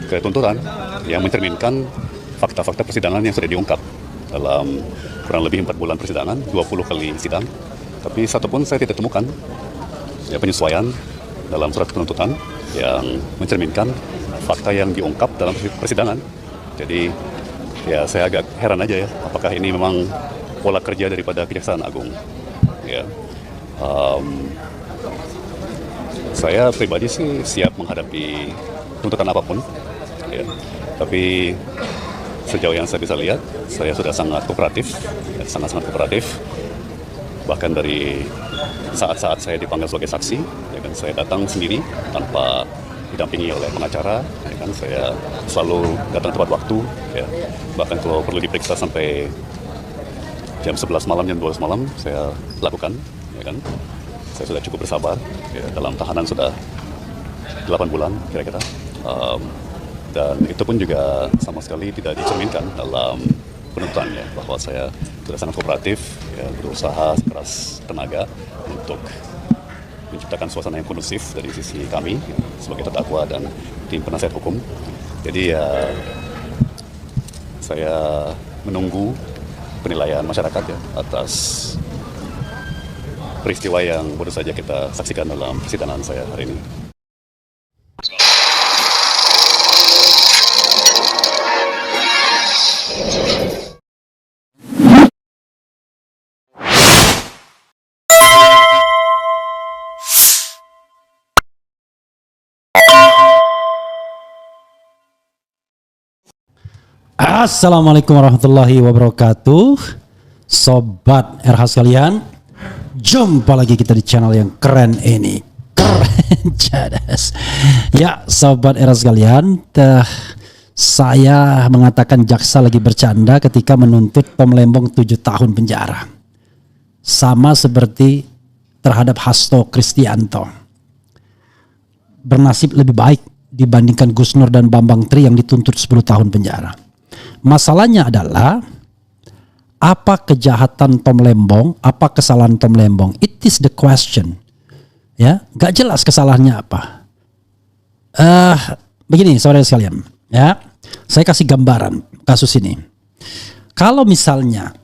ke tuntutan yang mencerminkan fakta-fakta persidangan yang sudah diungkap dalam kurang lebih 4 bulan persidangan, 20 kali sidang. Tapi satu pun saya tidak temukan penyesuaian dalam surat penuntutan yang mencerminkan fakta yang diungkap dalam persidangan. Jadi ya saya agak heran aja ya, apakah ini memang pola kerja daripada Kejaksaan Agung. Ya, saya pribadi sih siap menghadapi tuntutan apapun. Ya. Tapi sejauh yang saya bisa lihat, saya sudah sangat kooperatif, sangat-sangat kooperatif. Bahkan dari saat-saat saya dipanggil sebagai saksi, ya kan, saya datang sendiri tanpa didampingi oleh pengacara, ya kan, saya selalu datang tepat waktu, ya. Bahkan kalau perlu diperiksa sampai jam 11 malam, jam 12 malam, saya lakukan, ya kan. Saya sudah cukup bersabar, ya, dalam tahanan sudah 8 bulan kira-kira. Dan itu pun juga sama sekali tidak dicerminkan dalam penuntutannya, bahwa saya sudah sangat kooperatif, ya, berusaha sekeras tenaga untuk menciptakan suasana yang kondusif dari sisi kami ya, sebagai terdakwa dan tim penasihat hukum. Jadi ya saya menunggu penilaian masyarakat ya atas peristiwa yang baru saja kita saksikan dalam persidangan saya hari ini. Assalamualaikum warahmatullahi wabarakatuh. Sobat RH sekalian, jumpa lagi kita di channel yang keren ini. Keren cadas. Ya, sobat RH sekalian, saya mengatakan jaksa lagi bercanda ketika menuntut Tom Lembong 7 tahun penjara. Sama seperti terhadap Hasto Kristianto. Bernasib lebih baik dibandingkan Gus Nur dan Bambang Tri yang dituntut 10 tahun penjara. Masalahnya adalah apa kejahatan Tom Lembong, apa kesalahan Tom Lembong? It is the question. Ya, gak jelas kesalahannya apa. Begini saudara sekalian, ya, saya kasih gambaran kasus ini. Kalau misalnya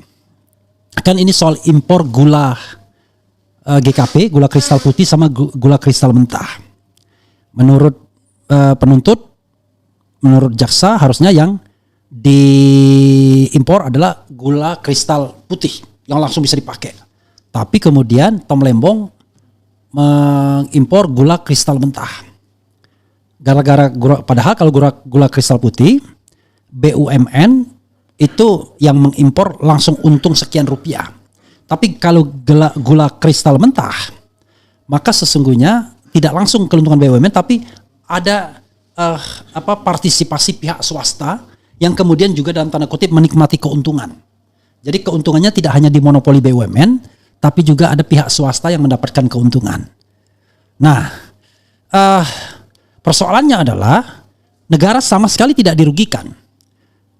kan ini soal impor gula GKP, gula kristal putih sama gula kristal mentah. Menurut penuntut, menurut jaksa harusnya yang diimpor adalah gula kristal putih yang langsung bisa dipakai. Tapi kemudian Tom Lembong mengimpor gula kristal mentah. Padahal kalau gula kristal putih, BUMN itu yang mengimpor langsung untung sekian rupiah. Tapi kalau gula kristal mentah, maka sesungguhnya tidak langsung keuntungan BUMN, tapi ada partisipasi pihak swasta yang kemudian juga dalam tanda kutip menikmati keuntungan. Jadi keuntungannya tidak hanya dimonopoli BUMN, tapi juga ada pihak swasta yang mendapatkan keuntungan. Nah, persoalannya adalah negara sama sekali tidak dirugikan.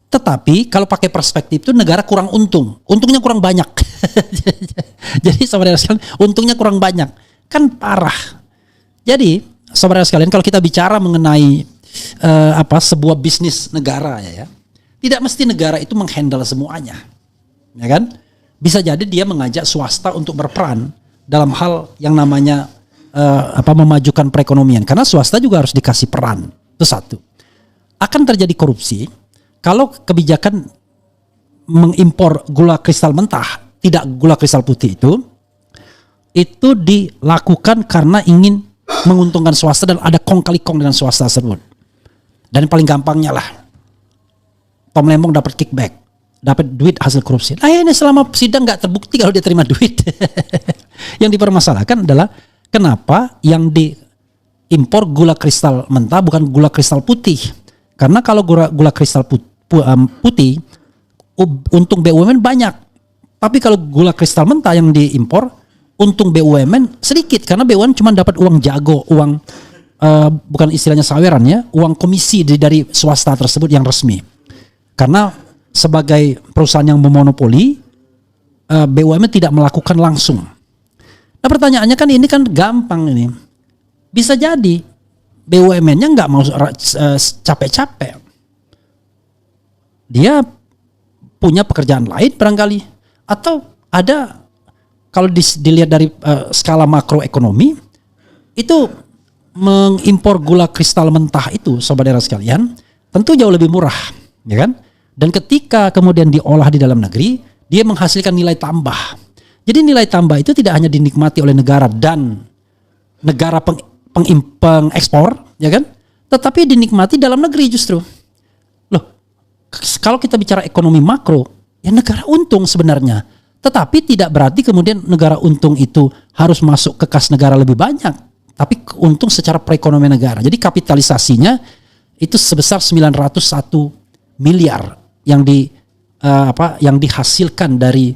Tetapi kalau pakai perspektif itu negara kurang untung. Untungnya kurang banyak. Jadi saudara sekalian, untungnya kurang banyak. Kan parah. Jadi saudara sekalian, kalau kita bicara mengenai sebuah bisnis negara ya, tidak mesti negara itu menghandle semuanya, ya kan? Bisa jadi dia mengajak swasta untuk berperan dalam hal yang namanya memajukan perekonomian, karena swasta juga harus dikasih peran. Itu satu. Akan terjadi korupsi kalau kebijakan mengimpor gula kristal mentah, tidak gula kristal putih itu dilakukan karena ingin menguntungkan swasta dan ada kong kali kong dengan swasta tersebut. Dan paling gampangnya lah, Tom Lembong dapat kickback, dapat duit hasil korupsi. Nah ini selama sidang nggak terbukti kalau dia terima duit. Yang dipermasalahkan adalah kenapa yang diimpor gula kristal mentah bukan gula kristal putih? Karena kalau gula kristal putih, untung BUMN banyak. Tapi kalau gula kristal mentah yang diimpor, untung BUMN sedikit karena BUMN cuma dapat uang jago, uang bukan istilahnya saweran ya, uang komisi dari swasta tersebut yang resmi. Karena sebagai perusahaan yang memonopoli, BUMN tidak melakukan langsung. Nah pertanyaannya kan ini kan gampang ini. Bisa jadi BUMN-nya nggak mau capek-capek. Dia punya pekerjaan lain barangkali, atau ada, kalau dilihat dari skala makroekonomi itu mengimpor gula kristal mentah itu, saudara sekalian, tentu jauh lebih murah, ya kan? Dan ketika kemudian diolah di dalam negeri, dia menghasilkan nilai tambah. Jadi nilai tambah itu tidak hanya dinikmati oleh negara dan negara pengekspor, ya kan? Tetapi dinikmati dalam negeri justru. Loh, kalau kita bicara ekonomi makro, ya negara untung sebenarnya. Tetapi tidak berarti kemudian negara untung itu harus masuk ke kas negara lebih banyak. Tapi untung secara perekonomian negara. Jadi kapitalisasinya itu sebesar 901 miliar yang yang dihasilkan dari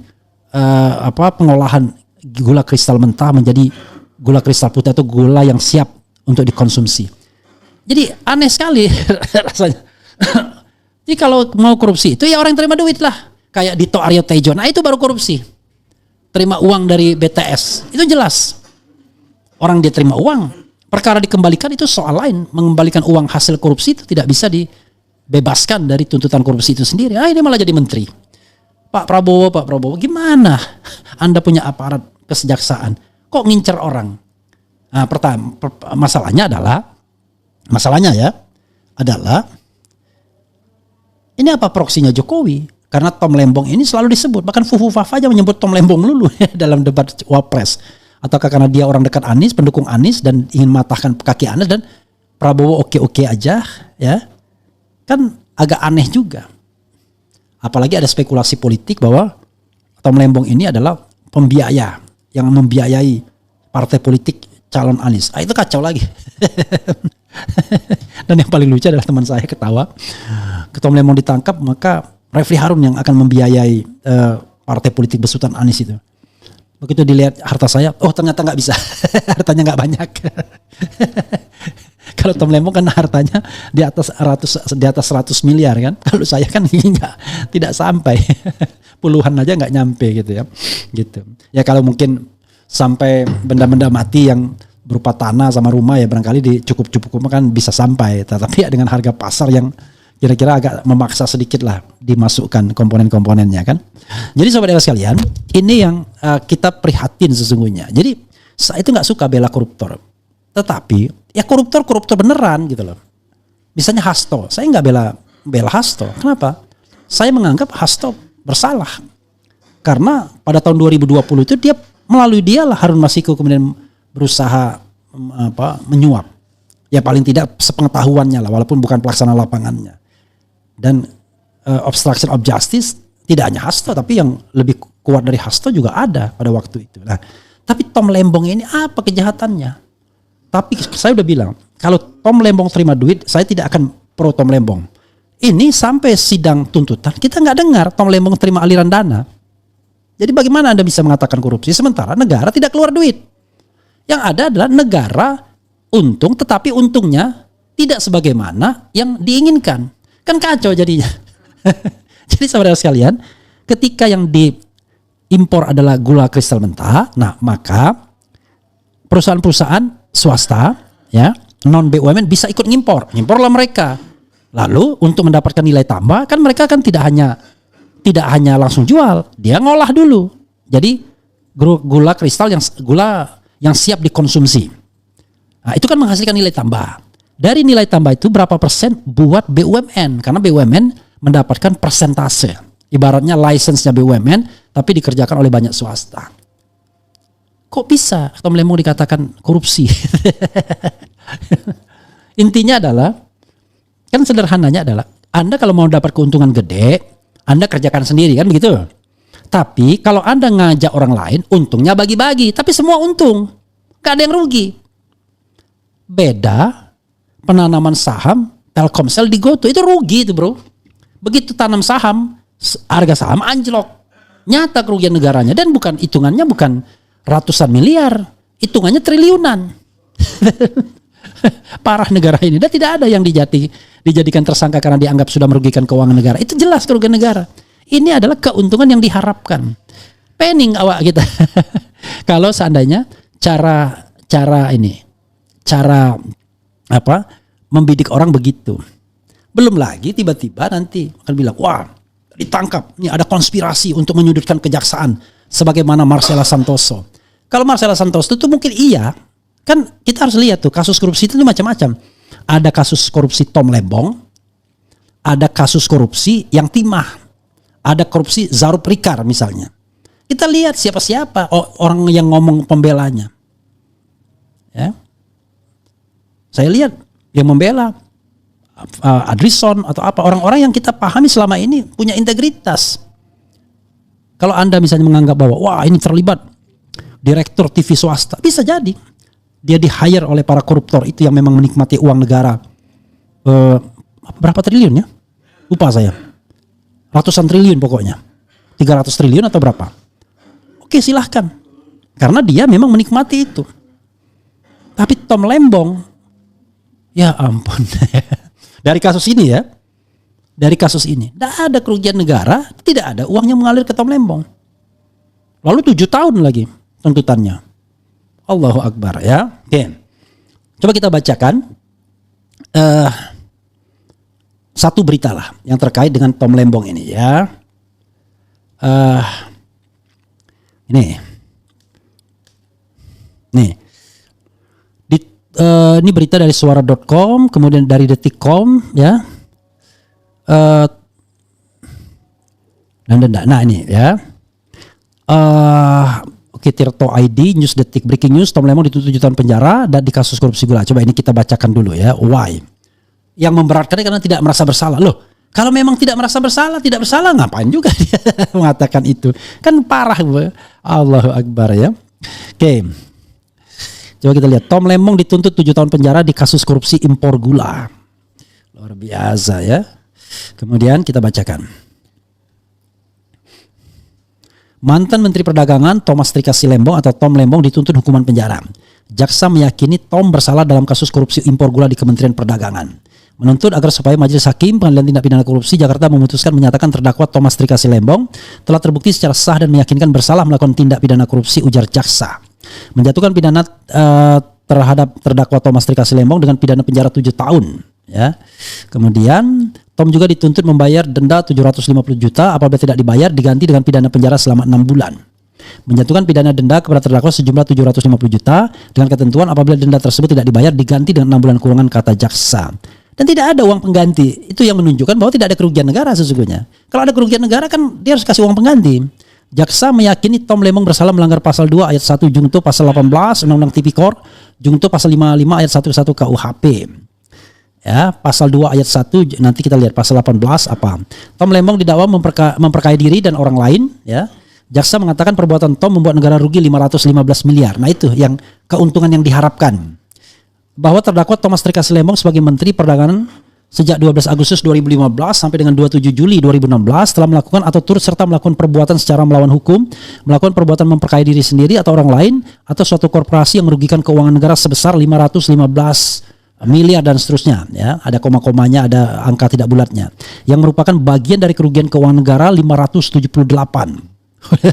pengolahan gula kristal mentah menjadi gula kristal putih atau gula yang siap untuk dikonsumsi. Jadi aneh sekali rasanya. Jadi kalau mau korupsi itu ya orang yang terima duit lah. Kayak Dito Aryo Tejo. Nah itu baru korupsi. Terima uang dari BTS. Itu jelas. Orang dia terima uang. Perkara dikembalikan itu soal lain. Mengembalikan uang hasil korupsi itu tidak bisa dibebaskan dari tuntutan korupsi itu sendiri. Ini malah jadi menteri. Pak Prabowo, gimana? Anda punya aparat kesejaksaan. Kok ngincer orang? Nah, masalahnya adalah ini apa proksinya Jokowi? Karena Tom Lembong ini selalu disebut, bahkan Fufu Fafa aja menyebut Tom Lembong dulu dalam debat Wapres. Ataukah karena dia orang dekat Anies, pendukung Anies dan ingin matahkan kaki Anies, dan Prabowo oke-oke aja, ya. Kan agak aneh juga. Apalagi ada spekulasi politik bahwa Tom Lembong ini adalah pembiaya yang membiayai partai politik calon Anies. Itu kacau lagi. Dan yang paling lucu adalah teman saya ketawa. Tom Lembong ditangkap, maka Refli Harun yang akan membiayai partai politik besutan Anies itu. Begitu dilihat harta saya, oh ternyata nggak bisa. Hartanya nggak banyak. Kalau Tom Lembong kan hartanya di atas 100 miliar kan. Kalau saya kan tidak sampai. Puluhan aja nggak nyampe gitu ya. Gitu. Ya kalau mungkin sampai benda-benda mati yang berupa tanah sama rumah ya barangkali dicukup-cukup kan bisa sampai. Tetapi ya dengan harga pasar yang kira-kira agak memaksa sedikit lah dimasukkan komponen-komponennya kan. Jadi saudara sekalian, ini yang kita prihatin sesungguhnya. Jadi saya itu nggak suka bela koruptor, tetapi ya koruptor beneran gitu loh. Misalnya Hasto, saya nggak bela Hasto. Kenapa? Saya menganggap Hasto bersalah karena pada tahun 2020 itu melalui dialah Harun Masiku kemudian berusaha menyuap. Ya paling tidak sepengetahuannya lah, walaupun bukan pelaksana lapangannya. Dan obstruction of justice tidak hanya Hasto, tapi yang lebih kuat dari Hasto juga ada pada waktu itu. Nah, tapi Tom Lembong ini apa kejahatannya? Tapi saya udah bilang, kalau Tom Lembong terima duit, saya tidak akan pro Tom Lembong. Ini sampai sidang tuntutan, kita nggak dengar Tom Lembong terima aliran dana. Jadi bagaimana Anda bisa mengatakan korupsi sementara negara tidak keluar duit? Yang ada adalah negara untung, tetapi untungnya tidak sebagaimana yang diinginkan. Kan kacau jadinya. Jadi saudara sekalian, ketika yang diimpor adalah gula kristal mentah, nah maka perusahaan-perusahaan swasta ya, non BUMN bisa ikut ngimporlah mereka. Lalu untuk mendapatkan nilai tambah kan mereka kan tidak hanya langsung jual, dia ngolah dulu. Jadi gula kristal yang siap dikonsumsi. Nah, itu kan menghasilkan nilai tambah. Dari nilai tambah itu berapa persen buat BUMN? Karena BUMN mendapatkan persentase. Ibaratnya license-nya BUMN tapi dikerjakan oleh banyak swasta. Kok bisa Tom Lembong dikatakan korupsi? Intinya adalah, kan sederhananya adalah, Anda kalau mau dapat keuntungan gede, Anda kerjakan sendiri kan begitu. Tapi kalau Anda ngajak orang lain, untungnya bagi-bagi. Tapi semua untung. Gak ada yang rugi. Beda penanaman saham Telkomsel di GoTo, itu rugi itu bro. Begitu tanam saham, harga saham anjlok. Nyata kerugian negaranya, dan hitungannya bukan ratusan miliar, hitungannya triliunan. Parah negara ini, dan tidak ada yang dijadikan tersangka karena dianggap sudah merugikan keuangan negara. Itu jelas kerugian negara. Ini adalah keuntungan yang diharapkan. Pening awak kita. Kalau seandainya cara membidik orang begitu. Belum lagi tiba-tiba nanti akan bilang, wah ditangkap, ini ada konspirasi untuk menyudutkan kejaksaan sebagaimana Marcella Santoso. Kalau Marcella Santoso itu mungkin iya, kan kita harus lihat tuh kasus korupsi itu macam-macam. Ada kasus korupsi Tom Lembong, ada kasus korupsi yang timah, ada korupsi Zarup Rikar misalnya. Kita lihat siapa-siapa orang yang ngomong pembelanya. Ya. Saya lihat yang membela Adrison atau apa, orang-orang yang kita pahami selama ini punya integritas. Kalau Anda misalnya menganggap bahwa wah ini terlibat direktur TV swasta, bisa jadi dia di-hire oleh para koruptor itu yang memang menikmati uang negara. Berapa triliun ya? Lupa saya. Ratusan triliun pokoknya. 300 triliun atau berapa? Oke, silahkan. Karena dia memang menikmati itu. Tapi Tom Lembong, ya ampun. Dari kasus ini ya, tidak ada kerugian negara, tidak ada uangnya mengalir ke Tom Lembong. Lalu 7 tahun lagi tuntutannya. Allahu Akbar ya. Oke. Coba kita bacakan satu berita lah yang terkait dengan Tom Lembong ini ya. Ini berita dari suara.com, kemudian dari detik.com ya. Nah ini ya. Oke, Tirto ID, News Detik, Breaking News, Tom Lembong dituntut 7 tahun penjara dan di kasus korupsi gula. Coba ini kita bacakan dulu ya. Why? Yang memberatkan karena tidak merasa bersalah. Loh, kalau memang tidak merasa bersalah, tidak bersalah ngapain juga dia mengatakan itu? Kan parah. Allahu Akbar ya. Oke. Coba kita lihat, Tom Lembong dituntut 7 tahun penjara di kasus korupsi impor gula. Luar biasa ya. Kemudian kita bacakan. Mantan Menteri Perdagangan Thomas Trikasi Lembong atau Tom Lembong dituntut hukuman penjara. Jaksa meyakini Tom bersalah dalam kasus korupsi impor gula di Kementerian Perdagangan. Menuntut agar supaya Majelis Hakim Pengadilan Tindak Pidana Korupsi Jakarta memutuskan menyatakan terdakwa Thomas Trikasi Lembong telah terbukti secara sah dan meyakinkan bersalah melakukan tindak pidana korupsi, ujar jaksa. Menjatuhkan pidana terhadap terdakwa Thomas Trikasi Lembong dengan pidana penjara 7 tahun ya. Kemudian Tom juga dituntut membayar denda 750 juta, apabila tidak dibayar diganti dengan pidana penjara selama 6 bulan. Menjatuhkan pidana denda kepada terdakwa sejumlah 750 juta dengan ketentuan apabila denda tersebut tidak dibayar diganti dengan 6 bulan kurungan, kata jaksa. Dan tidak ada uang pengganti. Itu yang menunjukkan bahwa tidak ada kerugian negara sesungguhnya. Kalau ada kerugian negara kan dia harus kasih uang pengganti. Jaksa meyakini Tom Lembong bersalah melanggar pasal 2 ayat 1 Jungto pasal 18 Undang-Undang Tipikor, Jungto pasal 55 ayat 1 KUHP. Ya, pasal 2 ayat 1 nanti kita lihat pasal 18 apa. Tom Lembong didakwa memperkaya diri dan orang lain ya. Jaksa mengatakan perbuatan Tom membuat negara rugi 515 miliar. Nah, itu yang keuntungan yang diharapkan. Bahwa terdakwa Thomas Trikasi Lembong sebagai Menteri Perdagangan sejak 12 Agustus 2015 sampai dengan 27 Juli 2016 telah melakukan atau turut serta melakukan perbuatan secara melawan hukum, melakukan perbuatan memperkaya diri sendiri atau orang lain atau suatu korporasi yang merugikan keuangan negara sebesar 515 miliar dan seterusnya ya. Ada koma-komanya, ada angka tidak bulatnya yang merupakan bagian dari kerugian keuangan negara 578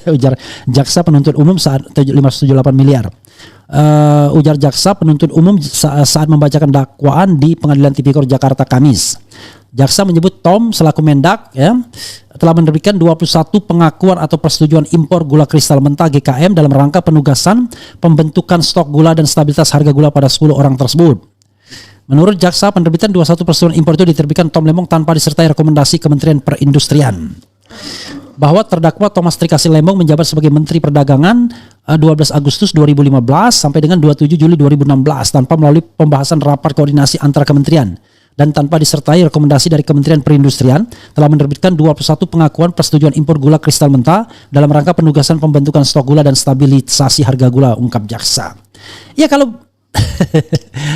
ujar jaksa penuntut umum saat 578 miliar. Ujar jaksa penuntut umum saat membacakan dakwaan di Pengadilan Tipikor Jakarta Kamis. Jaksa menyebut Tom selaku Mendak ya, telah menerbitkan 21 pengakuan atau persetujuan impor gula kristal mentah GKM dalam rangka penugasan pembentukan stok gula dan stabilitas harga gula pada 10 orang tersebut. Menurut jaksa, penerbitan 21 persetujuan impor itu diterbitkan Tom Lembong tanpa disertai rekomendasi Kementerian Perindustrian. Bahwa terdakwa Thomas Trikasi Lembong menjabat sebagai Menteri Perdagangan 12 Agustus 2015 sampai dengan 27 Juli 2016 tanpa melalui pembahasan rapat koordinasi antar kementerian dan tanpa disertai rekomendasi dari Kementerian Perindustrian telah menerbitkan 21 pengakuan persetujuan impor gula kristal mentah dalam rangka penugasan pembentukan stok gula dan stabilisasi harga gula, ungkap jaksa. Ya kalau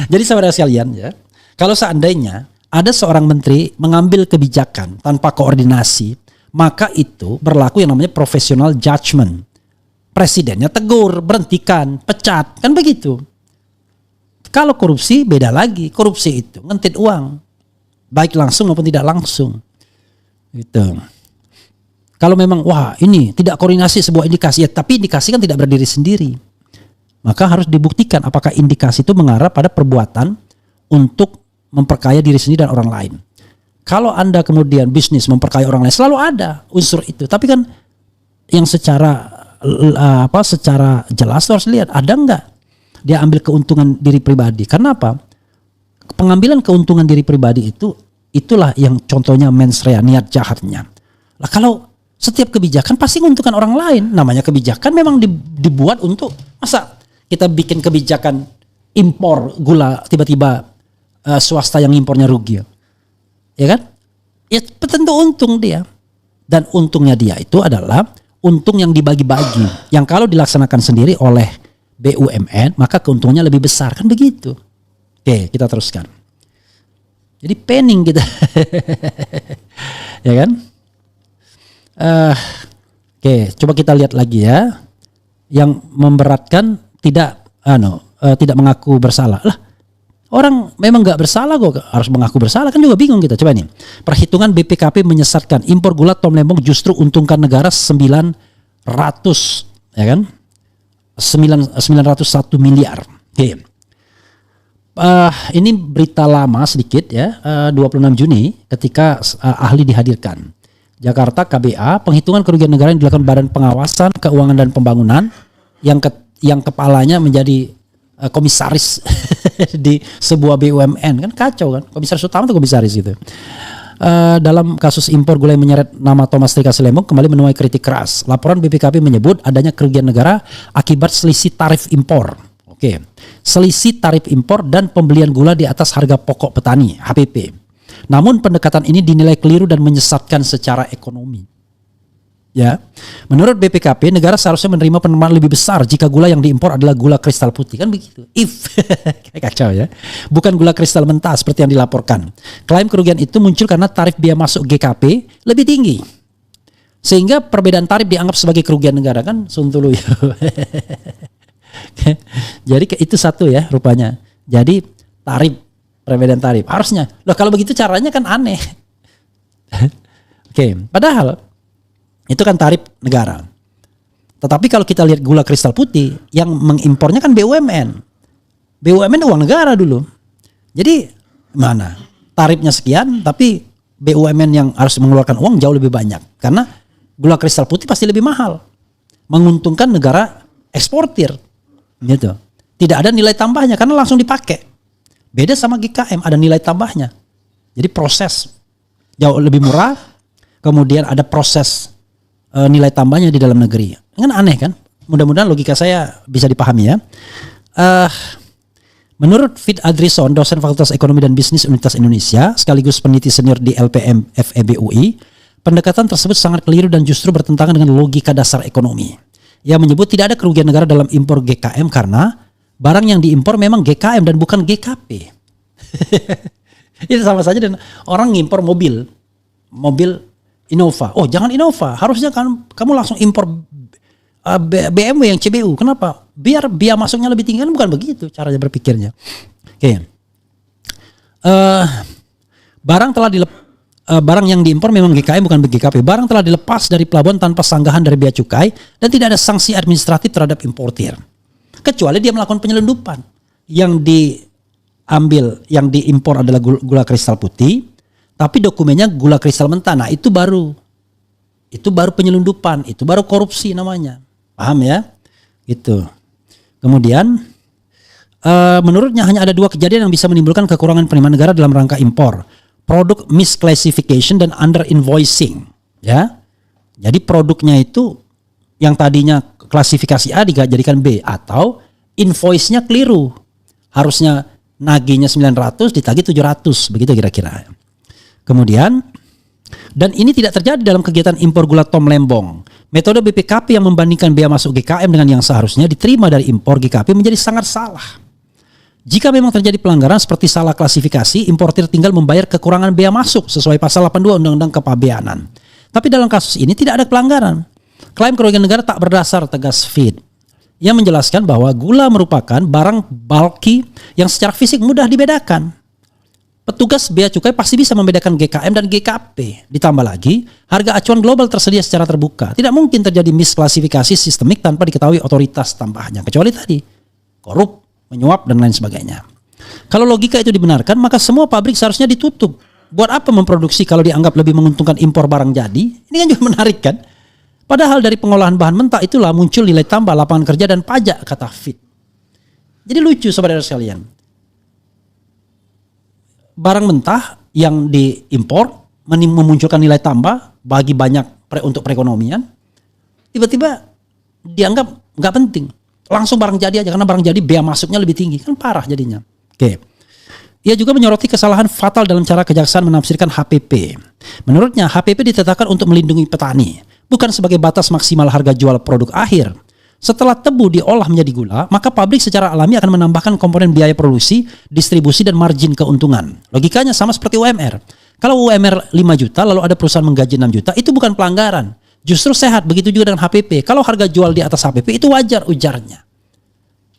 jadi saudara sekalian ya, kalau seandainya ada seorang menteri mengambil kebijakan tanpa koordinasi, maka itu berlaku yang namanya professional judgment. Presidennya tegur, berhentikan, pecat, kan begitu. Kalau korupsi beda lagi. Korupsi itu ngentit uang, baik langsung maupun tidak langsung. Gitu. Kalau memang wah ini tidak koordinasi sebuah indikasi, ya tapi indikasi kan tidak berdiri sendiri. Maka harus dibuktikan apakah indikasi itu mengarah pada perbuatan untuk memperkaya diri sendiri dan orang lain. Kalau Anda kemudian bisnis memperkaya orang lain, selalu ada unsur itu. Tapi kan yang secara jelas harus lihat ada nggak dia ambil keuntungan diri pribadi. Karena apa? Pengambilan keuntungan diri pribadi itulah yang contohnya mens rea, niat jahatnya. Lah kalau setiap kebijakan pasti menguntungkan orang lain. Namanya kebijakan memang dibuat untuk, masa kita bikin kebijakan impor gula tiba-tiba swasta yang impornya rugi, ya kan? Ya tentu untung dia, dan untungnya dia itu adalah untung yang dibagi-bagi, yang kalau dilaksanakan sendiri oleh BUMN maka keuntungannya lebih besar, kan begitu. Oke, kita teruskan. Jadi penning kita, ya kan? Oke, coba kita lihat lagi ya. Yang memberatkan tidak mengaku bersalah. Lah, orang memang nggak bersalah kok harus mengaku bersalah, kan juga bingung kita. Coba nih, perhitungan BPKP menyesatkan impor gula Tom Lembong justru untungkan negara 900, ya kan? 901 miliar. Oke. Ini berita lama sedikit ya, 26 Juni ketika ahli dihadirkan. Jakarta KBA, penghitungan kerugian negara yang dilakukan Badan Pengawasan Keuangan dan Pembangunan yang kepalanya menjadi komisaris di sebuah BUMN, kan kacau kan, komisaris utama itu komisaris gitu. Dalam kasus impor gula yang menyeret nama Thomas Trikasi Lembong kembali menuai kritik keras. Laporan BPKP menyebut adanya kerugian negara akibat selisih tarif impor. Oke, selisih tarif impor dan pembelian gula di atas harga pokok petani (HPP). Namun pendekatan ini dinilai keliru dan menyesatkan secara ekonomi. Ya, menurut BPKP negara seharusnya menerima penerimaan lebih besar jika gula yang diimpor adalah gula kristal putih, kan begitu. Kacau ya. Bukan gula kristal mentah seperti yang dilaporkan. Klaim kerugian itu muncul karena tarif biaya masuk GKP lebih tinggi, sehingga perbedaan tarif dianggap sebagai kerugian negara, kan suntulu ya. Jadi itu satu ya rupanya. Jadi perbedaan tarif harusnya. Loh kalau begitu caranya kan aneh. Oke, padahal itu kan tarif negara. Tetapi kalau kita lihat gula kristal putih, yang mengimpornya kan BUMN. BUMN uang negara dulu. Jadi mana? Tarifnya sekian, tapi BUMN yang harus mengeluarkan uang jauh lebih banyak. Karena gula kristal putih pasti lebih mahal. Menguntungkan negara eksportir. Gitu. Tidak ada nilai tambahnya karena langsung dipakai. Beda sama GKM, ada nilai tambahnya. Jadi proses jauh lebih murah, kemudian ada proses nilai tambahnya di dalam negeri. Kan aneh kan? Mudah-mudahan logika saya bisa dipahami ya. Menurut Fit Adrison, dosen Fakultas Ekonomi dan Bisnis Universitas Indonesia, sekaligus peneliti senior di LPM FEB UI, pendekatan tersebut sangat keliru dan justru bertentangan dengan logika dasar ekonomi. Ia menyebut tidak ada kerugian negara dalam impor GKM karena barang yang diimpor memang GKM dan bukan GKP. Itu sama saja dengan orang ngimpor mobil Innova. Oh jangan Innova, harusnya kan kamu langsung impor BMW yang CBU. Kenapa? Biar biaya masuknya lebih tinggi, kan bukan begitu caranya berpikirnya. Oke. Barang yang diimpor memang GKM bukan GKP. Barang telah dilepas dari pelabuhan tanpa sanggahan dari bea cukai dan tidak ada sanksi administratif terhadap importir. Kecuali dia melakukan penyelundupan. Yang diimpor adalah gula kristal putih, tapi dokumennya gula kristal mentah. Nah, itu baru penyelundupan, itu baru korupsi namanya. Paham ya? Gitu. Kemudian menurutnya hanya ada 2 kejadian yang bisa menimbulkan kekurangan penerimaan negara dalam rangka impor. Produk misclassification dan under invoicing, ya. Jadi produknya itu yang tadinya klasifikasi A dijadikan B, atau invoice-nya keliru. Harusnya nagihnya 900 ditagih 700, begitu kira-kira. Kemudian, dan ini tidak terjadi dalam kegiatan impor gula Tom Lembong. Metode BPKP yang membandingkan bea masuk GKM dengan yang seharusnya diterima dari impor GKP menjadi sangat salah. Jika memang terjadi pelanggaran seperti salah klasifikasi, importir tinggal membayar kekurangan bea masuk sesuai pasal 82 Undang-Undang Kepabeanan. Tapi dalam kasus ini tidak ada pelanggaran. Klaim kerugian negara tak berdasar, tegas Fit. Ia menjelaskan bahwa gula merupakan barang bulky yang secara fisik mudah dibedakan. Petugas bea cukai pasti bisa membedakan GKM dan GKP. Ditambah lagi, harga acuan global tersedia secara terbuka. Tidak mungkin terjadi misklasifikasi sistemik tanpa diketahui otoritas tambahnya. Kecuali tadi, korup, menyuap, dan lain sebagainya. Kalau logika itu dibenarkan, maka semua pabrik seharusnya ditutup. Buat apa memproduksi kalau dianggap lebih menguntungkan impor barang jadi? Ini kan juga menarik kan? Padahal dari pengolahan bahan mentah itulah muncul nilai tambah, lapangan kerja, dan pajak, kata Fit. Jadi lucu saudara sekalian. Barang mentah yang diimpor memunculkan nilai tambah bagi banyak untuk perekonomian, tiba-tiba dianggap nggak penting. Langsung barang jadi aja, karena barang jadi bea masuknya lebih tinggi. Kan parah jadinya. Oke. Ia juga menyoroti kesalahan fatal dalam cara kejaksaan menafsirkan HPP. Menurutnya, HPP ditetapkan untuk melindungi petani, bukan sebagai batas maksimal harga jual produk akhir. Setelah tebu diolah menjadi gula, maka pabrik secara alami akan menambahkan komponen biaya produksi, distribusi, dan margin keuntungan. Logikanya sama seperti UMR. Kalau UMR 5 juta, lalu ada perusahaan menggaji 6 juta, itu bukan pelanggaran. Justru sehat. Begitu juga dengan HPP. Kalau harga jual di atas HPP, itu wajar ujarnya.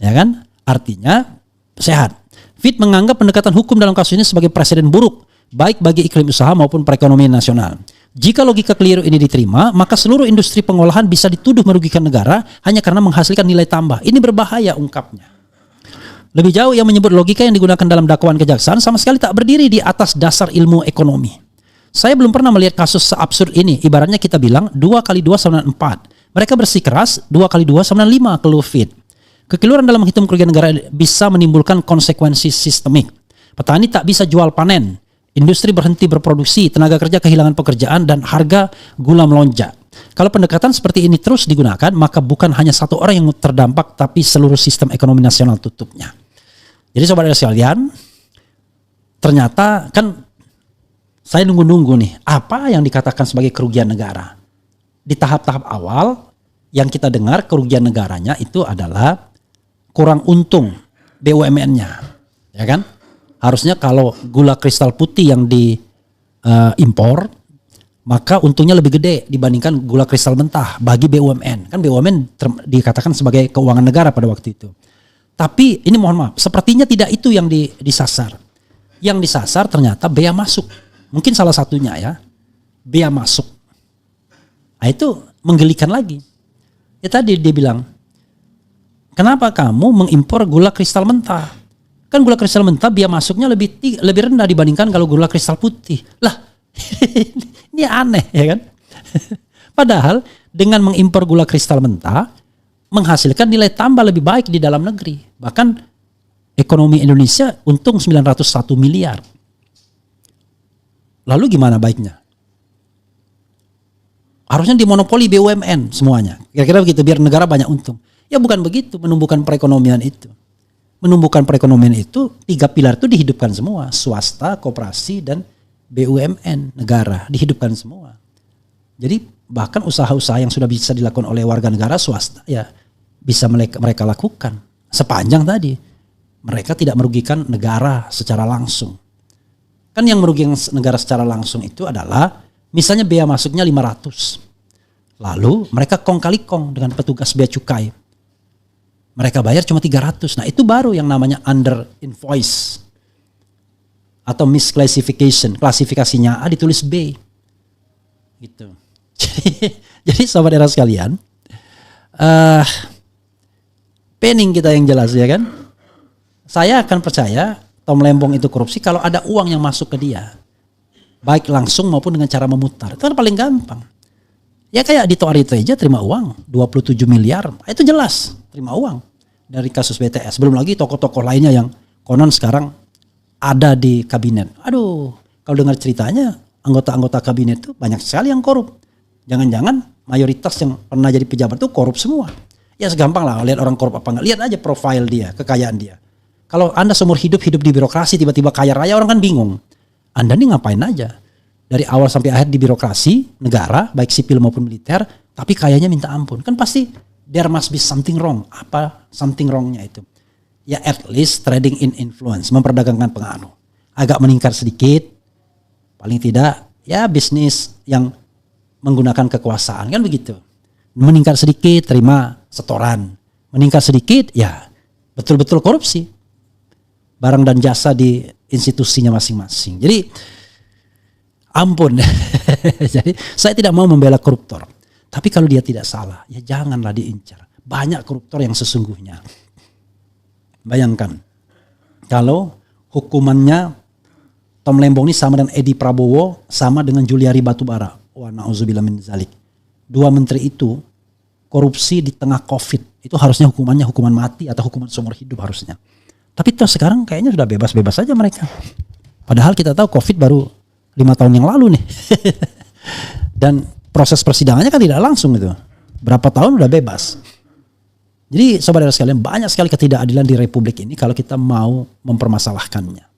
Ya kan? Artinya sehat. Fit menganggap pendekatan hukum dalam kasus ini sebagai presiden buruk, baik bagi iklim usaha maupun perekonomian nasional. Jika logika keliru ini diterima, maka seluruh industri pengolahan bisa dituduh merugikan negara hanya karena menghasilkan nilai tambah. Ini berbahaya, ungkapnya. Lebih jauh, ia menyebut logika yang digunakan dalam dakwaan kejaksaan sama sekali tak berdiri di atas dasar ilmu ekonomi. Saya belum pernah melihat kasus seabsurd ini. Ibaratnya kita bilang 2 kali 2 sama dengan 4. Mereka bersikeras 2 kali 2 sama dengan 5, keluh Fit. Kekeliruan dalam menghitung kerugian negara bisa menimbulkan konsekuensi sistemik. Petani tak bisa jual panen. Industri berhenti berproduksi, tenaga kerja kehilangan pekerjaan, dan harga gula melonjak. Kalau pendekatan seperti ini terus digunakan, maka bukan hanya satu orang yang terdampak, tapi seluruh sistem ekonomi nasional tutupnya. Jadi saudara sekalian, ternyata kan saya nunggu-nunggu nih, apa yang dikatakan sebagai kerugian negara. Di tahap-tahap awal, yang kita dengar kerugian negaranya itu adalah kurang untung BUMN-nya. Ya kan? Harusnya kalau gula kristal putih yang diimpor, maka untungnya lebih gede dibandingkan gula kristal mentah bagi BUMN. Kan BUMN dikatakan sebagai keuangan negara pada waktu itu. Tapi ini mohon maaf, sepertinya tidak itu yang disasar. Yang disasar ternyata bea masuk. Mungkin salah satunya ya, bea masuk. Nah itu menggelikan lagi. Ya tadi dia bilang, kenapa kamu mengimpor gula kristal mentah? Kan gula kristal mentah bea masuknya lebih rendah dibandingkan kalau gula kristal putih. Lah, ini aneh ya kan? Padahal dengan mengimpor gula kristal mentah menghasilkan nilai tambah lebih baik di dalam negeri. Bahkan ekonomi Indonesia untung 901 miliar. Lalu gimana baiknya? Harusnya dimonopoli BUMN semuanya. Kira-kira begitu biar negara banyak untung. Ya bukan begitu menumbuhkan perekonomian itu. Menumbuhkan perekonomian itu 3 pilar itu dihidupkan semua. Swasta, koperasi, dan BUMN negara dihidupkan semua. Jadi bahkan usaha-usaha yang sudah bisa dilakukan oleh warga negara swasta ya bisa mereka lakukan. Sepanjang tadi mereka tidak merugikan negara secara langsung. Kan yang merugikan negara secara langsung itu adalah misalnya bea masuknya 500. Lalu mereka kong kali kong dengan petugas bea cukai. Mereka bayar cuma 300. Nah itu baru yang namanya under invoice. Atau misclassification. Klasifikasinya A ditulis B. Gitu. Jadi sahabat sekalian. Penning kita yang jelas ya kan. Saya akan percaya Tom Lembong itu korupsi kalau ada uang yang masuk ke dia. Baik langsung maupun dengan cara memutar. Itu kan paling gampang. Ya kayak Dito Ariteja terima uang 27 miliar. Itu jelas terima uang dari kasus BTS. Belum lagi tokoh-tokoh lainnya yang konon sekarang ada di kabinet. Aduh, kalau dengar ceritanya anggota-anggota kabinet itu banyak sekali yang korup. Jangan-jangan mayoritas yang pernah jadi pejabat itu korup semua. Ya segampang lah lihat orang korup apa enggak. Lihat aja profil dia, kekayaan dia. Kalau Anda seumur hidup di birokrasi tiba-tiba kaya raya orang kan bingung. Anda nih ngapain aja? Dari awal sampai akhir di birokrasi negara, baik sipil maupun militer, tapi kayanya minta ampun. Kan pasti there must be something wrong. Apa something wrongnya itu? Ya at least trading in influence, memperdagangkan pengaruh. Agak meningkat sedikit, paling tidak ya bisnis yang menggunakan kekuasaan kan begitu. Meningkat sedikit terima setoran, meningkat sedikit ya betul-betul korupsi. Barang dan jasa di institusinya masing-masing. Jadi ampun. Jadi saya tidak mau membela koruptor. Tapi kalau dia tidak salah, ya janganlah diincar. Banyak koruptor yang sesungguhnya. Bayangkan. kalau hukumannya Tom Lembong ini sama dengan Edi Prabowo, sama dengan Juliari Batubara. Wa na'udzubillah min zalik. Dua menteri itu korupsi di tengah COVID. Itu harusnya hukumannya hukuman mati atau hukuman seumur hidup harusnya. Tapi terus sekarang kayaknya sudah bebas-bebas saja mereka. Padahal kita tahu COVID baru 5 tahun yang lalu nih. Dan proses persidangannya kan tidak langsung itu. Berapa tahun udah bebas. Jadi saudara sekalian, banyak sekali ketidakadilan di Republik ini kalau kita mau mempermasalahkannya.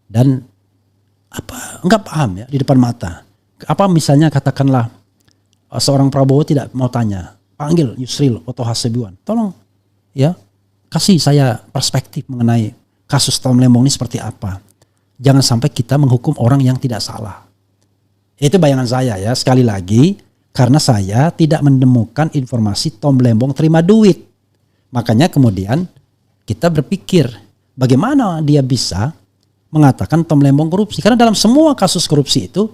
Dan enggak paham ya di depan mata. Apa misalnya katakanlah seorang Prabowo tidak mau tanya, panggil Yusril Oto Hasibuan, tolong ya kasih saya perspektif mengenai kasus Tom Lembong ini seperti apa. Jangan sampai kita menghukum orang yang tidak salah. Itu bayangan saya ya, sekali lagi karena saya tidak menemukan informasi Tom Lembong terima duit. Makanya kemudian kita berpikir bagaimana dia bisa mengatakan Tom Lembong korupsi, karena dalam semua kasus korupsi itu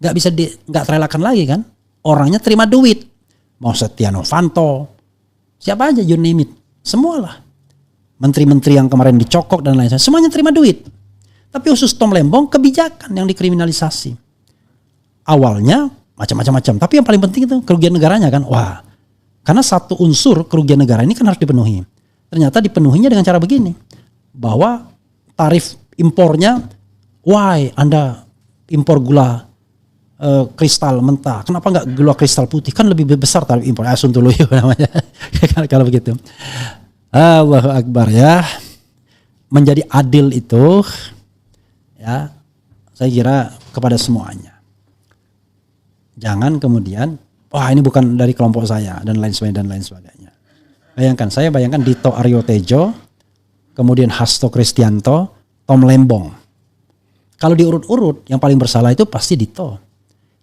nggak terelakkan lagi kan, orangnya terima duit, mau Setia Novanto, siapa aja you name it, semualah menteri-menteri yang kemarin dicokok dan lain-lain, semuanya terima duit. Tapi khusus Tom Lembong kebijakan yang dikriminalisasi. Awalnya macam-macam, tapi yang paling penting itu kerugian negaranya kan, wah, karena satu unsur kerugian negara ini kan harus dipenuhi. Ternyata dipenuhinya dengan cara begini, bahwa tarif impornya, why Anda impor gula kristal mentah, kenapa nggak gula kristal putih, kan lebih besar tarif impor, Suntuluyo namanya. Kalau begitu, Allahu Akbar ya. Menjadi adil itu ya, saya kira kepada semuanya. Jangan kemudian, wah ini bukan dari kelompok saya dan lain sebagainya. Saya bayangkan Dito Aryo Tejo, kemudian Hasto Kristianto, Tom Lembong. Kalau diurut-urut, yang paling bersalah itu pasti Dito.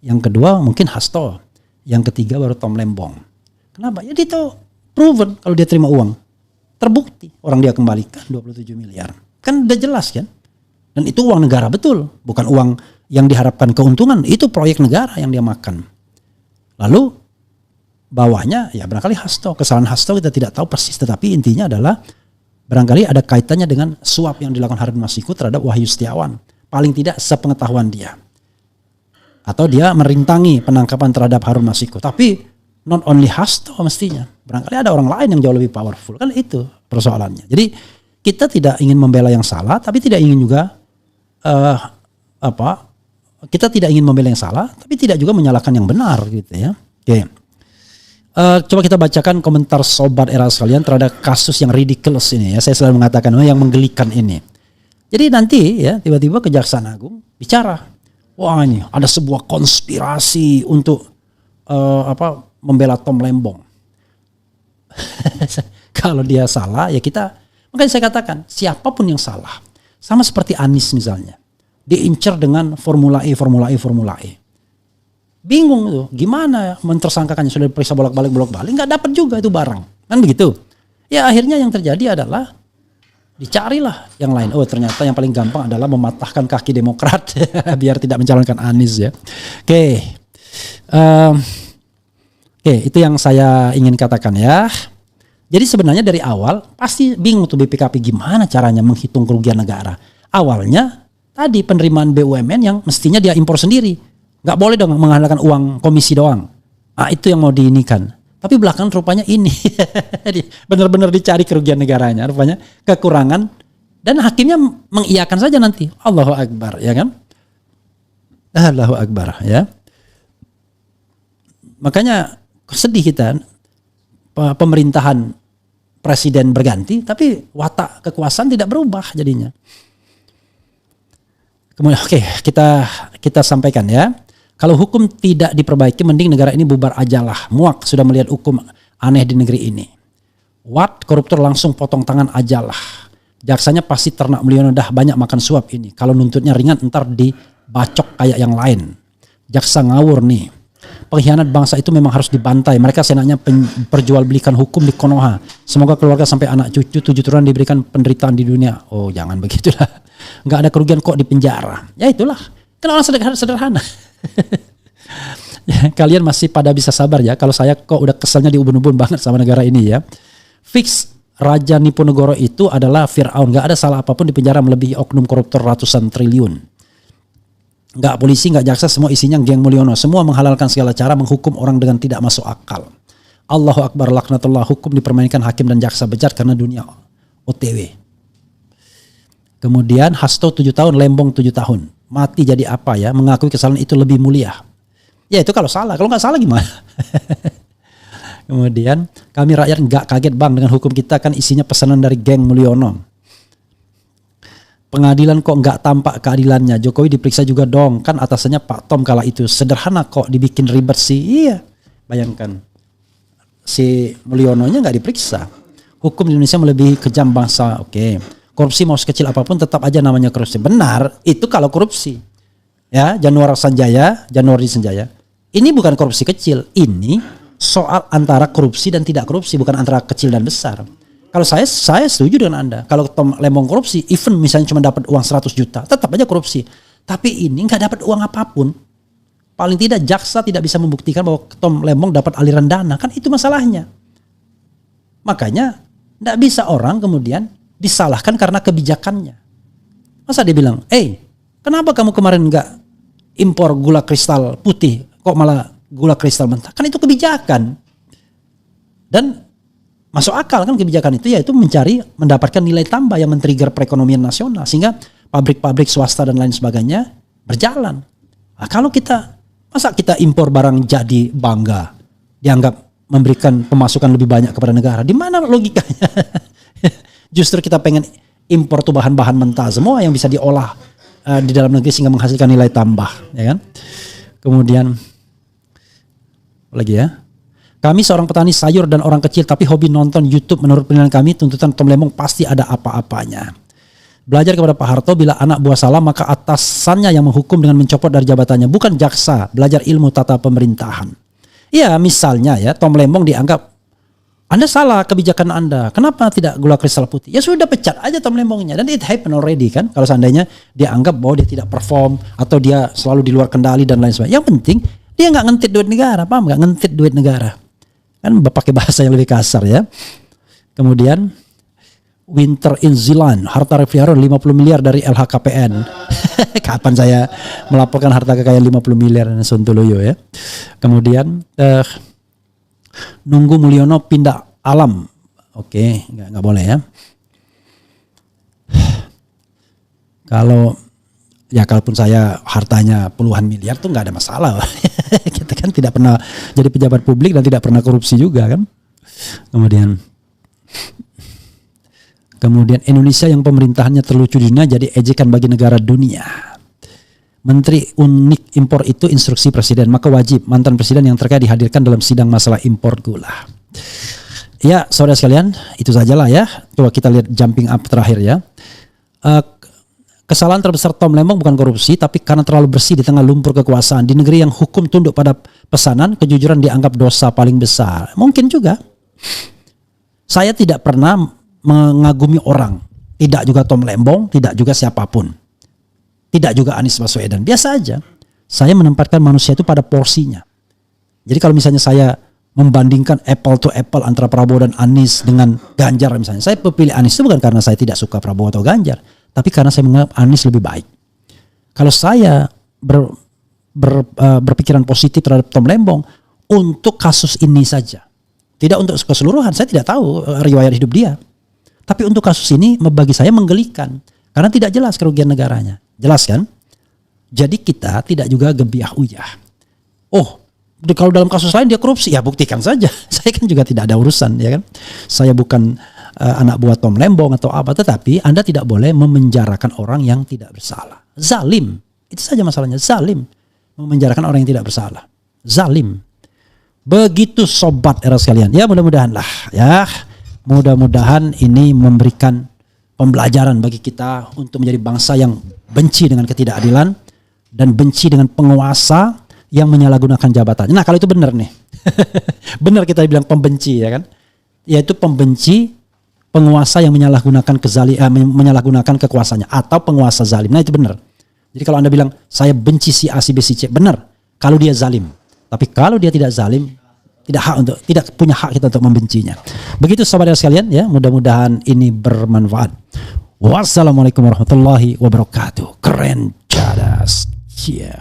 Yang kedua mungkin Hasto. Yang ketiga baru Tom Lembong. Kenapa? Ya Dito proven kalau dia terima uang. Terbukti orang dia kembalikan 27 miliar. Kan udah jelas kan? Dan itu uang negara betul. Bukan uang yang diharapkan keuntungan. Itu proyek negara yang dia makan. Lalu bawahnya ya barangkali Hasto. Kesalahan Hasto kita tidak tahu persis. Tetapi intinya adalah barangkali ada kaitannya dengan suap yang dilakukan Harun Masiku terhadap Wahyu Setiawan. Paling tidak sepengetahuan dia. Atau dia merintangi penangkapan terhadap Harun Masiku. Tapi not only Hasto mestinya. Barangkali ada orang lain yang jauh lebih powerful. Kan itu persoalannya. Jadi kita tidak ingin membela yang salah. Tapi tidak ingin juga kita tidak ingin membela yang salah. Tapi tidak juga menyalahkan yang benar gitu ya. Oke. Coba kita bacakan komentar sobat era sekalian terhadap kasus yang ridiculous ini ya. Saya selalu mengatakan yang menggelikan ini. Jadi nanti ya tiba-tiba Kejaksaan Agung bicara, wah ini ada sebuah konspirasi untuk membela Tom Lembong. Kalau dia salah ya kita, makanya saya katakan siapapun yang salah, sama seperti Anies misalnya, diincar dengan Formula E. Bingung tuh, gimana mentersangkakannya, sudah diperiksa bolak-balik, nggak dapat juga itu barang, kan begitu. Ya akhirnya yang terjadi adalah dicarilah yang lain. Oh ternyata yang paling gampang adalah mematahkan kaki Demokrat biar tidak mencalonkan Anies ya. Oke, itu yang saya ingin katakan ya. Jadi sebenarnya dari awal pasti bingung tuh BPKP gimana caranya menghitung kerugian negara. Awalnya tadi penerimaan BUMN yang mestinya dia impor sendiri. Nggak boleh dong mengandalkan uang komisi doang. Itu yang mau diinikan. Tapi belakangan rupanya ini benar-benar dicari kerugian negaranya, rupanya kekurangan, dan hakimnya mengiyakan saja nanti. Allahu Akbar, ya kan? Allahu Akbar, ya. Makanya sedih kita, pemerintahan presiden berganti, tapi watak kekuasaan tidak berubah jadinya. Kemudian kita sampaikan ya. Kalau hukum tidak diperbaiki, mending negara ini bubar ajalah. Muak sudah melihat hukum aneh di negeri ini. Koruptor langsung potong tangan ajalah. Jaksanya pasti ternak Mulyono dah banyak makan suap ini. Kalau nuntutnya ringan ntar dibacok kayak yang lain. Jaksa ngawur nih. Pengkhianat bangsa itu memang harus dibantai. Mereka senangnya perjualbelikan hukum di Konoha. Semoga keluarga sampai anak cucu 7 turunan diberikan penderitaan di dunia. Oh jangan begitulah. Nggak ada kerugian kok di penjara. Ya itulah. Kan orang sederhana. Ya, kalian masih pada bisa sabar ya. Kalau saya kok udah keselnya diubun-ubun banget sama negara ini ya. Fix Raja Niponegoro itu adalah Fir'aun. Gak ada salah apapun di penjara melebihi oknum koruptor ratusan triliun. Gak polisi, gak jaksa, semua isinya geng Mulyono. Semua menghalalkan segala cara menghukum orang dengan tidak masuk akal. Allahu Akbar, laknatullah, hukum dipermainkan hakim dan jaksa bejat karena dunia OTW. Kemudian Hasto 7 tahun, Lembong 7 tahun. Mati jadi apa ya? Mengakui kesalahan itu lebih mulia. Ya itu kalau salah, kalau nggak salah gimana? Kemudian kami rakyat nggak kaget bang dengan hukum kita kan isinya pesanan dari geng Mulyono. Pengadilan kok nggak tampak keadilannya. Jokowi diperiksa juga dong, kan atasannya Pak Tom kala itu. Sederhana kok dibikin ribet sih. Iya, bayangkan si Mulyononya nggak diperiksa. Hukum di Indonesia melebihi kejam bangsa. Oke. Korupsi mau sekecil apapun tetap aja namanya korupsi. Benar, itu kalau korupsi. Ya, Januari Sanjaya. Ini bukan korupsi kecil, ini soal antara korupsi dan tidak korupsi, bukan antara kecil dan besar. Kalau saya setuju dengan Anda. Kalau Tom Lembong korupsi, even misalnya cuma dapat uang 100 juta, tetap aja korupsi. Tapi ini nggak dapat uang apapun. Paling tidak jaksa tidak bisa membuktikan bahwa Tom Lembong dapat aliran dana, kan itu masalahnya. Makanya nggak bisa orang kemudian disalahkan karena kebijakannya. Masa dia bilang, kenapa kamu kemarin nggak impor gula kristal putih? Kok malah gula kristal mentah? Kan itu kebijakan. Dan masuk akal kan kebijakan itu, yaitu mendapatkan nilai tambah yang men-trigger perekonomian nasional. Sehingga pabrik-pabrik swasta dan lain sebagainya berjalan. Nah, kalau masa kita impor barang jadi bangga, dianggap memberikan pemasukan lebih banyak kepada negara. Di mana logikanya? Justru kita pengen impor tuh bahan-bahan mentah semua yang bisa diolah di dalam negeri sehingga menghasilkan nilai tambah, ya kan? Kemudian lagi ya. Kami seorang petani sayur dan orang kecil tapi hobi nonton YouTube. Menurut penilaian kami, tuntutan Tom Lembong pasti ada apa-apanya. Belajar kepada Pak Harto, bila anak buah salah maka atasannya yang menghukum dengan mencopot dari jabatannya, bukan jaksa. Belajar ilmu tata pemerintahan. Ya misalnya ya, Tom Lembong dianggap Anda salah kebijakan Anda. Kenapa tidak gula kristal putih? Ya sudah, pecat aja Tom Lembongnya. Dan it happen already kan. Kalau seandainya dia anggap bahwa dia tidak perform atau dia selalu di luar kendali dan lain sebagainya. Yang penting dia nggak ngentit duit negara, paham nggak? Ngentit duit negara. Kan pakai bahasa yang lebih kasar ya. Kemudian Winter in Zealand, harta Refliharon 50 miliar dari LHKPN. Kapan saya melaporkan harta kekayaan 50 miliar Sontoloyo ya. Kemudian nunggu Mulyono pindah alam. Oke, nggak boleh ya. Kalaupun saya hartanya puluhan miliar tuh nggak ada masalah. Kita kan tidak pernah jadi pejabat publik dan tidak pernah korupsi juga kan. Kemudian Indonesia yang pemerintahannya terlucu di dunia jadi ejekan bagi negara dunia. Menteri unik impor itu instruksi presiden, maka wajib mantan presiden yang terkait dihadirkan dalam sidang masalah impor gula. Ya, saudara sekalian, itu sajalah ya. Coba kita lihat jumping up terakhir ya. Kesalahan terbesar Tom Lembong bukan korupsi, tapi karena terlalu bersih di tengah lumpur kekuasaan. Di negeri yang hukum tunduk pada pesanan, kejujuran dianggap dosa paling besar. Mungkin juga. Saya tidak pernah mengagumi orang. Tidak juga Tom Lembong, tidak juga siapapun. Tidak juga Anies Baswedan. Biasa aja. Saya menempatkan manusia itu pada porsinya. Jadi kalau misalnya saya membandingkan apple to apple antara Prabowo dan Anies dengan Ganjar misalnya. Saya pilih Anies itu bukan karena saya tidak suka Prabowo atau Ganjar. Tapi karena saya menganggap Anies lebih baik. Kalau saya berpikiran positif terhadap Tom Lembong untuk kasus ini saja. Tidak untuk keseluruhan. Saya tidak tahu riwayat hidup dia. Tapi untuk kasus ini bagi saya menggelikan. Karena tidak jelas kerugian negaranya. Jelas kan? Jadi kita tidak juga gebiah uyah. Oh, kalau dalam kasus lain dia korupsi, ya buktikan saja. Saya kan juga tidak ada urusan, ya kan? Saya bukan anak buah Tom Lembong atau apa, tetapi Anda tidak boleh memenjarakan orang yang tidak bersalah. Zalim. Itu saja masalahnya, zalim. Memenjarakan orang yang tidak bersalah. Zalim. Begitu sobat era sekalian. Ya mudah-mudahan lah, ya. Mudah-mudahan ini memberikan pembelajaran bagi kita untuk menjadi bangsa yang benci dengan ketidakadilan dan benci dengan penguasa yang menyalahgunakan jabatannya. Nah, kalau itu benar nih. Benar kita bilang pembenci, ya kan? Yaitu pembenci penguasa yang menyalahgunakan kekuasaannya atau penguasa zalim. Nah, itu benar. Jadi kalau Anda bilang saya benci si A, si B, si C, benar kalau dia zalim. Tapi kalau dia tidak zalim, Tidak punya hak kita untuk membencinya. Begitu saudara sekalian ya, mudah-mudahan ini bermanfaat. Wassalamualaikum warahmatullahi wabarakatuh. Keren, cadas. Yeah.